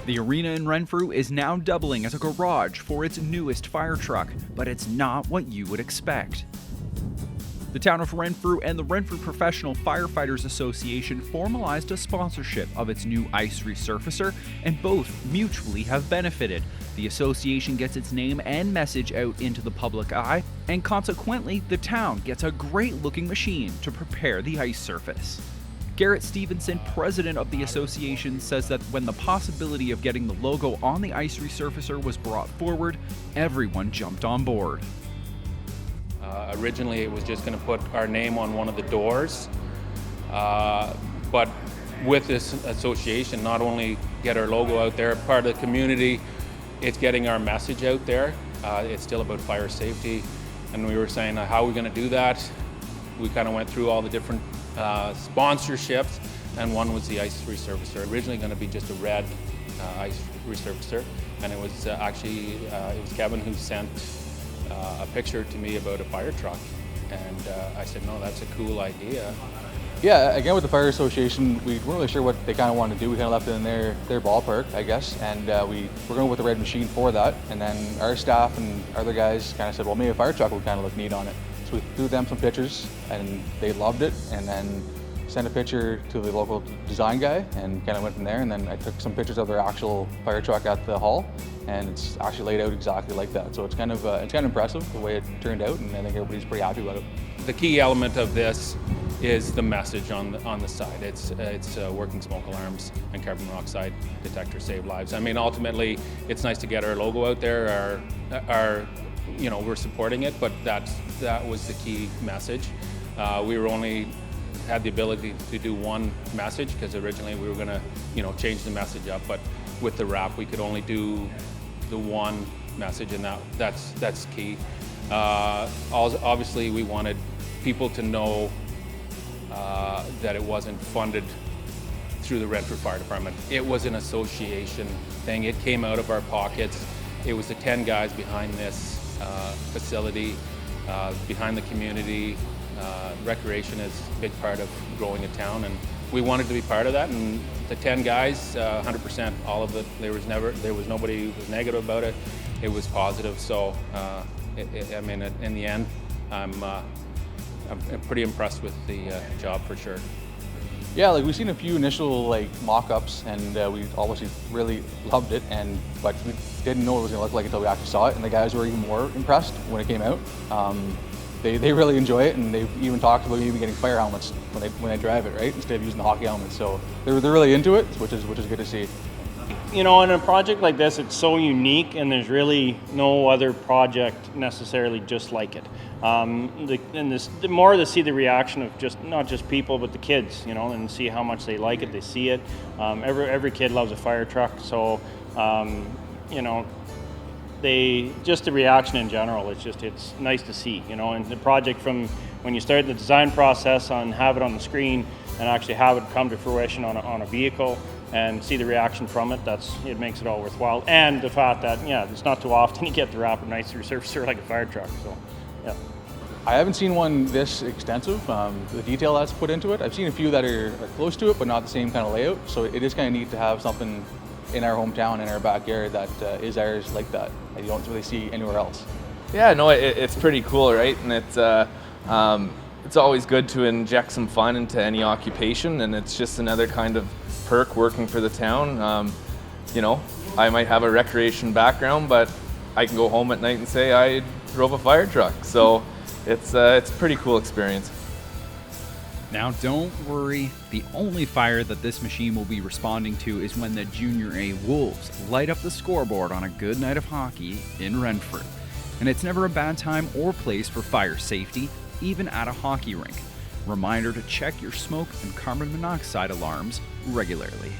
The arena in Renfrew is now doubling as a garage for its newest fire truck, but it's not what you would expect. The town of Renfrew and the Renfrew Professional Firefighters Association formalized a sponsorship of its new ice resurfacer, and both mutually have benefited. The association gets its name and message out into the public eye, and consequently, the town gets a great-looking machine to prepare the ice surface. Garrett Stevenson, president of the association, says that when the possibility of getting the logo on the ice resurfacer was brought forward, everyone jumped on board. Originally, it was just going to put our name on one of the doors, but with this association, not only get our logo out there, part of the community, it's getting our message out there. It's still about fire safety, and we were saying, how are we going to do that? We kind of went through all the different sponsorships, and one was the ice resurfacer. Originally going to be just a red ice resurfacer, and it was actually it was Kevin who sent a picture to me about a fire truck, and I said, no, that's a cool idea. Yeah, again, with the Fire Association, we weren't really sure what they kind of wanted to do. We kind of left it in their ballpark, I guess, and we're going with the red machine for that. And then our staff and other guys kind of said, well, maybe a fire truck would kind of look neat on it. So we threw them some pictures, and they loved it, and then sent a picture to the local design guy and kind of went from there. And then I took some pictures of their actual fire truck at the hall, and it's actually laid out exactly like that. So it's kind of impressive the way it turned out, and I think everybody's pretty happy about it. The key element of this is the message on the side. It's working smoke alarms and carbon monoxide detector save lives. I mean, ultimately, it's nice to get our logo out there. Our we're supporting it, but that was the key message. We were only had the ability to do one message because originally we were going to change the message up, but with the wrap we could only do the one message, and that's key. Obviously we wanted people to know that it wasn't funded through the Renfrew Fire Department. It was an association thing. It came out of our pockets. It was the 10 guys behind this facility, behind the community. Recreation is a big part of growing a town, and we wanted to be part of that. And the 10 guys, 100%, all of it. There was nobody who was negative about it. It was positive. So, I mean, in the end, I'm pretty impressed with the job for sure. Yeah, like we've seen a few initial mock-ups, and we obviously really loved it, but we didn't know what it was going to look like until we actually saw it, and the guys were even more impressed when it came out. They really enjoy it, and they've even talked about even getting fire helmets when they drive it, right, instead of using the hockey helmets. So they're really into it, which is good to see. In a project like this, it's so unique, and there's really no other project necessarily just like it. The more to see the reaction of not just people, but the kids, and see how much they like it, they see it. Every kid loves a fire truck, so the reaction in general, it's nice to see, and the project from when you start the design process on have it on the screen and actually have it come to fruition on a vehicle and see the reaction from it, it makes it all worthwhile. And the fact that, it's not too often you get to wrap a nice resurfacer like a fire truck, so, yeah. I haven't seen one this extensive, the detail that's put into it. I've seen a few that are close to it, but not the same kind of layout, so it is kind of neat to have something in our hometown, in our backyard, that is ours like that. You don't really see anywhere else. Yeah, no, it's pretty cool, right? And it's always good to inject some fun into any occupation, and it's just another kind of perk working for the town. I might have a recreation background, but I can go home at night and say I drove a fire truck. So it's a pretty cool experience. Now don't worry, the only fire that this machine will be responding to is when the Junior A Wolves light up the scoreboard on a good night of hockey in Renfrew. And it's never a bad time or place for fire safety, even at a hockey rink. Reminder to check your smoke and carbon monoxide alarms regularly.